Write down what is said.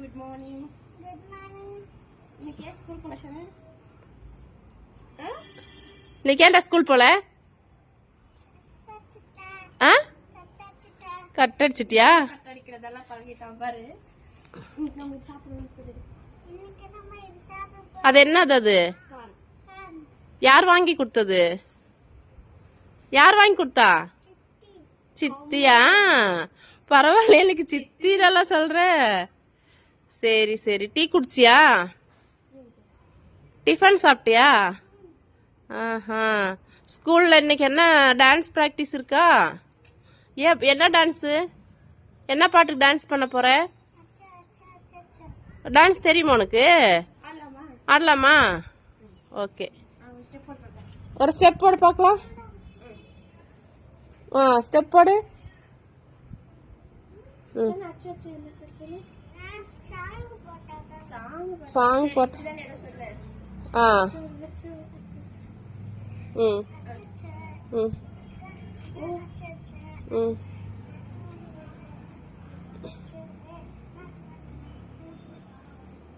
Good morning. இன்னைக்கு ஏன் school போல ஷானு? இன்னைக்கு ஏன்டா ஸ்கூல் போல? கட் அடிச்சிட்டியா? கட் அடிக்கிறதெல்லாம் பழகிட்டான் பாரு. நம்ம சாப்பிடணும். அது என்னது? அது யார் வாங்கி கொடுத்தது? யார் வாங்கி கொடுத்தா? சித்தியா? பரவாயில்ல, எனக்கு சித்திரெல்லாம் சொல்ற. சரி சரி, டீ குடிச்சியா? டிஃபன் சாப்பிட்டியா? ஆஹா. ஸ்கூல்ல இன்னைக்கு என்ன டான்ஸ் பிராக்டிஸ் இருக்கா? என்ன டான்ஸு? என்ன பாட்டுக்கு டான்ஸ் பண்ண போற? டான்ஸ் தெரியுமா உனக்கு? ஆடலாமா? ஓகே, ஒரு ஸ்டெப் போடு பார்க்கலாம். ஸ்டெப் போடு. சாங் போட்டு. ம் ம் ம்